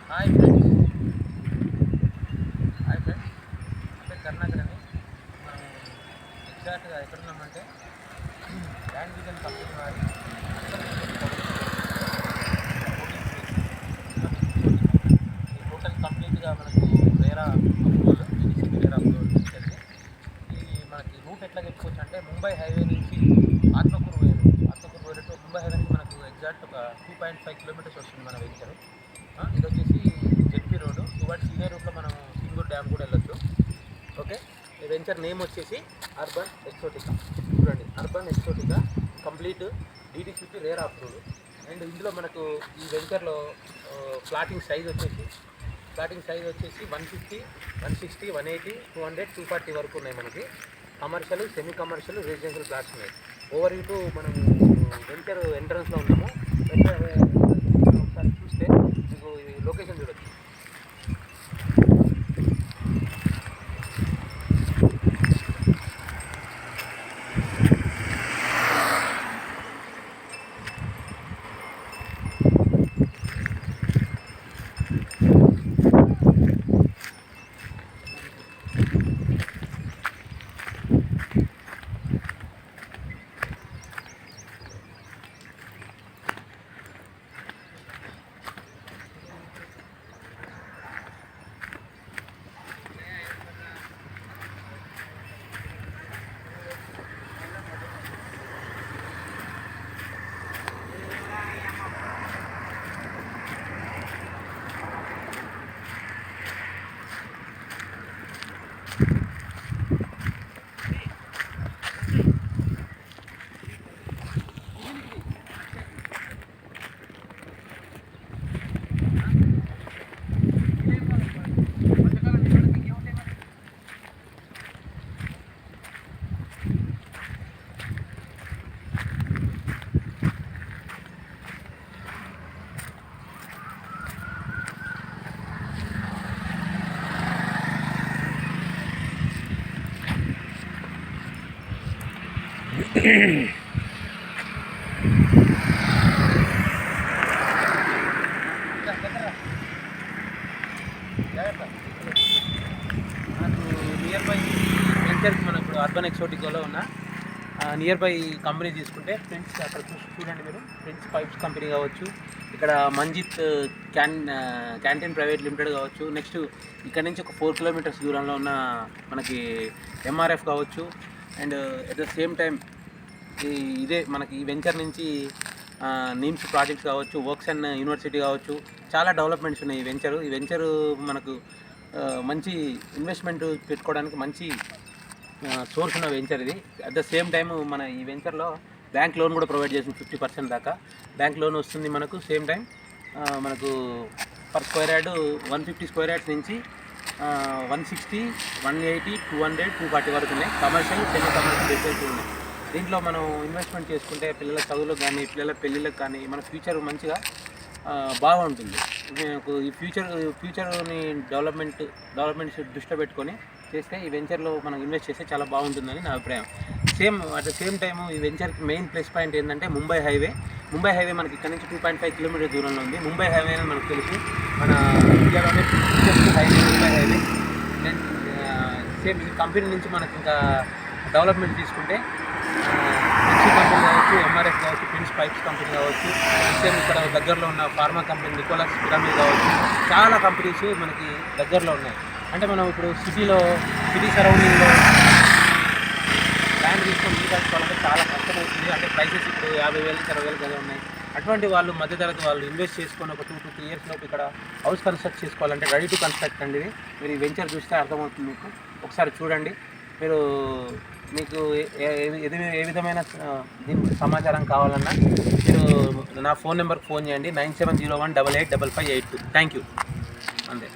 Hi friends hi friends అంటే కర్ణాకర్ అని మనం ఎగ్జాక్ట్గా ఎక్కడున్నామంటే ల్యాండ్ విజన్ కంపెనీ వారి ఈ హోటల్ కంప్లీట్గా మనకు వేరే అప్రూవల్ డీడీసీపీ వేరే అప్రూవల్ తీసుకెళ్ళి ఈ మనకి రూట్ ఎట్లా చెప్పుకోవచ్చు అంటే ముంబై హైవే నుంచి ఆత్మకూరు పోయేటట్టు ముంబై హైవే నుంచి మనకు ఎగ్జాక్ట్ ఒక 2.5 కిలోమీటర్స్ వస్తుంది మన వెహికల్. ఇది వచ్చేసి జెడ్పీ రోడ్డు టువర్డ్స్ సీనియర్ రూట్లో మనం సింగూర్ డ్యామ్ కూడా వెళ్ళొచ్చు. ఓకే, ఈ వెంచర్ నేమ్ వచ్చేసి అర్బన్ ఎక్సోటికా. చూడండి, urban exotica complete DDCP RERA approved. And ఇందులో మనకు ఈ వెంచర్లో ప్లాటింగ్ సైజ్ వచ్చేసి 150, 160, 180, 200, 240 వరకు ఉన్నాయి. మనకి commercial, semi commercial, residential flats ఉన్నాయి. ఓవర్ ఇటు మనం వెంచర్ ఎంట్రన్స్లో ఉన్నాము. వెంచర్ ఒకసారి చూస్తే మీకు ఈ లొకేషన్ చూడొచ్చు. నాకు నియర్ బై వెంచర్కి మనం ఇప్పుడు అర్బన్ ఎక్సోటికోలో ఉన్న నియర్ బై కంపెనీ తీసుకుంటే ఫ్రెండ్స్ అక్కడ చూడండి మీరు, ఫ్రెండ్స్ పైప్స్ కంపెనీ కావచ్చు, ఇక్కడ మంజిత్ క్యాంటీన్ ప్రైవేట్ లిమిటెడ్ కావచ్చు. నెక్స్ట్ ఇక్కడ నుంచి ఒక 4 కిలోమీటర్స్ దూరంలో ఉన్న మనకి ఎంఆర్ఎఫ్ కావచ్చు. And at the same time ఇదే మనకి ఈ వెంచర్ నుంచి నీమ్స్ ప్రాజెక్ట్స్ కావచ్చు, వర్క్స్ అండ్ యూనివర్సిటీ కావచ్చు, చాలా డెవలప్మెంట్స్ ఉన్నాయి. ఈ వెంచరు మనకు మంచి ఇన్వెస్ట్మెంట్ పెట్టుకోవడానికి మంచి సోర్స్ ఉన్న వెంచర్ ఇది. అట్ ద సేమ్ టైం మన ఈ వెంచర్లో బ్యాంక్ లోన్ కూడా ప్రొవైడ్ చేసింది. 50% దాకా బ్యాంక్ లోన్ వస్తుంది మనకు. సేమ్ టైం మనకు per square yard 150 square yards నుంచి 160, 180, 200, 240 వరకు ఉన్నాయి. కమర్షియల్, సెమీ కమర్షియల్ డిఫరెన్స్ ఉన్నాయి. దీంట్లో మనం ఇన్వెస్ట్మెంట్ చేసుకుంటే పిల్లల చదువులకు కానీ, పిల్లల పెళ్ళిళ్ళకి కానీ మన ఫ్యూచర్ మంచిగా బాగుంటుంది. ఈ ఫ్యూచర్ని డెవలప్మెంట్స్ దృష్టిలో పెట్టుకొని చేస్తే ఈ వెంచర్లో మనం ఇన్వెస్ట్ చేస్తే చాలా బాగుంటుందని నా అభిప్రాయం. అట్ ద సేమ్ టైము ఈ వెంచర్కి మెయిన్ ప్లస్ పాయింట్ ఏంటంటే ముంబై హైవే మనకి ఇక్కడ నుంచి 2.5 కిలోమీటర్ దూరంలో ఉంది. ముంబై హైవే అని మనకు తెలుసు, మన ఇండియాలోనే biggest highway Mumbai highway. Same ఈ కంపెనీ నుంచి మనకి ఇంకా డెవలప్మెంట్ తీసుకుంటే హెచ్సి కంపెనీ కావచ్చు, ఎంఆర్ఎఫ్ కావచ్చు, ప్రిన్స్ పైప్స్ కంపెనీ కావచ్చు, సేమ్ ఇక్కడ దగ్గరలో ఉన్న ఫార్మా కంపెనీ నికోలస్ పిరమిడ్ కావచ్చు, చాలా కంపెనీస్ మనకి దగ్గరలో ఉన్నాయి. అంటే మనం ఇప్పుడు సిటీ సరౌండింగ్లో ల్యాండ్ తీసుకొని ఇల్లు కట్టుకోవాలంటే చాలా కష్టమవుతుంది. అంటే ప్రైసెస్ ఇప్పుడు 50,000 నుంచి 60,000 కదా ఉన్నాయి. అటువంటి వాళ్ళు మధ్యతరగతి వాళ్ళు ఇన్వెస్ట్ చేసుకొని ఒక 2 to 3 years లోపు ఇక్కడ హౌస్ కన్స్ట్రక్ట్ చేసుకోవాలంటే రెడీ టు కన్స్ట్రక్ట్ అండి ఇది. మీరు ఈ వెంచర్ చూస్తే అర్థమవుతుంది మీకు. ఒకసారి చూడండి. మీకు ఏ విధమైన దీనికి సమాచారం కావాలన్నా మీరు నా ఫోన్ నెంబర్కి ఫోన్ చేయండి. 9701885582. Thank you. అంతే.